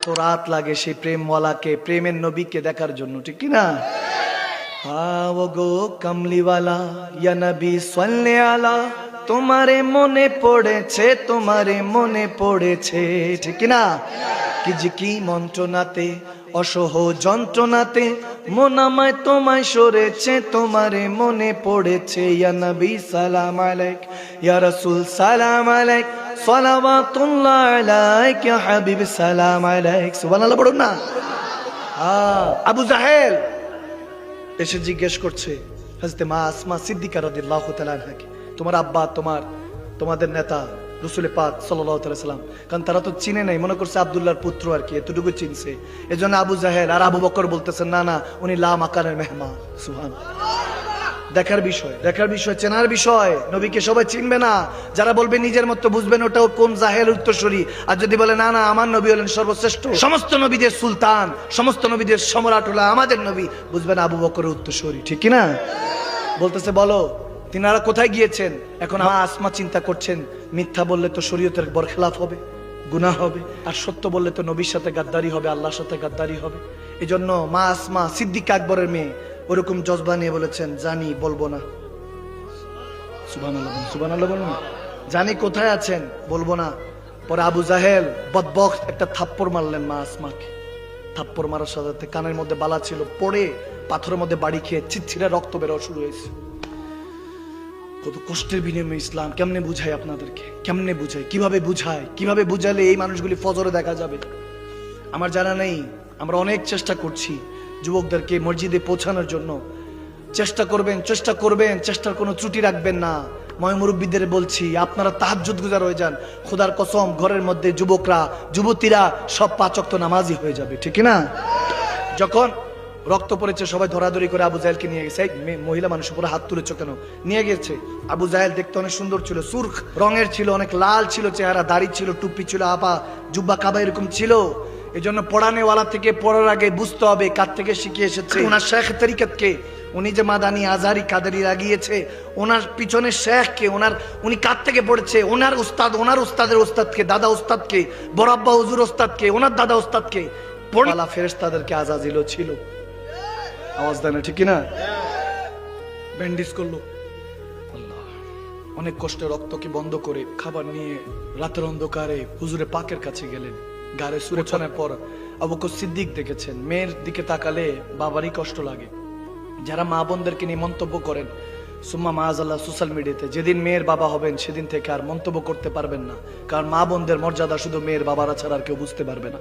তো রাত লাগে সেই প্রেমওয়ালাকে, প্রেমের নবীকে দেখার জন্য, ঠিক কি না? ও গো কামলিওয়ালা ইয়া নবী সাল্লি আলা, তোমারে মনে পড়েছে, তোমারে মনে পড়েছে, ঠিক কি না? কি যে কি মন্ত্রণাতে, অসহ যন্ত্রণাতে মন আমায় তোমায় সরেছে, তোমারে মনে পড়েছে। ইয়া নবী সালাম আলাইক, ইয়া রাসূল সালাম আলাইক, সালাওয়াতুল্লাহ আলাইক, ইয়া হাবিব সালাম আলাইক। সুবহানাল্লাহ পড়ুন না। আবু জাহেল এসে জিজ্ঞেস করছে হযরত মা আসমা সিদ্দিকা রাদিয়াল্লাহু তাআলা আনহাকে, তোমার আব্বা, তোমাদের নেতা রাসূল পাক সাল্লাল্লাহু আলাইহি সাল্লাম, কারণ তারা তো চিনে নাই, মনে করছে আব্দুল্লাহর পুত্র আর কি, এতটুকু চিনছে। এজন্য আবু জাহেল আর আবু বকর বলতেছেন না না, উনি লা মাকানের মেহমান। সুবহানাল্লাহ। দেখার বিষয়, চেনার বিষয়। নবীকে সবাই চিনবে না, যারা বলবে নিজের মতো বুঝবেন ওটাও কোন জাহেল উত্তরসূরি। আর যদি বলে না না আমার নবী হলেন সর্বশ্রেষ্ঠ, সমস্ত নবীদের সুলতান, সমস্ত নবীদের সম্রাট হলো আমাদের নবী, বুঝবেন আবু বকরের উত্তরসূরি, ঠিক কি না? বলতেছে বলো তিনারা কোথায় গিয়েছেন? এখন মা আসমা চিন্তা করছেন, মিথ্যা বললে তো শরীয়তের বরখেলাফ হবে, গুনাহ হবে, আর সত্য বললে তো নবীর সাথে গাদ্দারি হবে, আল্লাহর সাথে গাদ্দারি হবে। এজন্য মা আসমা সিদ্দিক আকবরের মেয়ে ওরকম জজবা নিয়ে বলেছেন, জানি বলবো না। সুবহানাল্লাহ, সুবহানাল্লাহ বলুন না। জানি কোথায় আছেন, বলবো না। পরে আবু জাহেল বদবখত একটা থাপ্পড় মারলেন মা আসমাকে। থাপ্পড় মারার সাথে কানের মধ্যে বালা ছিল, পড়ে পাথরের মধ্যে বাড়ি খেয়ে চিচ্ছিরা রক্ত বেরোয়া শুরু হয়েছে। কত কষ্টের বিনিময়ে ইসলাম। কেমনে বুঝাই আপনাদেরকে, কেমনে বুঝাই, কিভাবে বুঝালে এই মানুষগুলি ফজরে দেখা যাবে আমার জানা নেই। আমরা অনেক চেষ্টা করছি যুবকদেরকে মসজিদে পৌঁছানোর জন্য। চেষ্টা করবেন, চেষ্টার কোনো ত্রুটি রাখবেন না। ময় মুরব্বীদের বলছি, আপনারা তাহাজ্জুদ গুজার হয়ে যান। খোদার কসম, ঘরের মধ্যে যুবকরা, যুবতীরা সব ৫ ওয়াক্ত নামাজি হয়ে যাবে, ঠিক না? যখন রক্ত পড়েছে সবাই ধরাধরি করে আবু জাহেলকে নিয়ে গেছে। মহিলা মানুষ উপরে হাত তুলেছ কেন? নিয়ে গেছে। আবু জাহেল দেখতে অনেক সুন্দর ছিল, সুরখ রঙের ছিল, অনেক লাল ছিল চেহারা, দাড়ি ছিল, টুপি ছিল, আপা জুব্বা কাবা এরকম ছিল। এই জন্য পড়ানেওয়ালা থেকে পড়ার আগে বুঝতে হবে কার থেকে শিখে এসেছে। ওনার শেখ তরিকতকে, উনি যে মাদানি আজহারি কাদেরি লাগিয়েছে, ওনার পিছনে শেখ কে, উনি কার থেকে পড়েছে, ওনার উস্তাদের উস্তাদকে, দাদা উস্তাদকে, বরাব্বা হুজুর উস্তাদকে, ওনার দাদা উস্তাদকে, পড়ালা ফেরেশতাদেরকে আজাজিলও ছিল। আওয়াজ দেয় না, ঠিক না? ব্যান্ডেজ করলো। আল্লাহ, অনেক কষ্টে রক্তকে বন্ধ করে খাবার নিয়ে রাতের অন্ধকারে হুজুরে পাকের কাছে গেলেন। গাড়ে সুরেছানোর পর আবু বকর সিদ্দিক দেখেছেন, মেয়ের দিকে তাকালে বাবারই কষ্ট লাগে। যারা মা বোনদেরকে নিয়ে মন্তব্য করেন সুম্মা মাআযাল্লাহ সোশ্যাল মিডিয়াতে, যেদিন মেয়ের বাবা হবেন সেদিন থেকে আর মন্তব্য করতে পারবেন না, কারণ মা বোনদের মর্যাদা শুধু মেয়ের বাবারা ছাড়া আর কেউ বুঝতে পারবে না।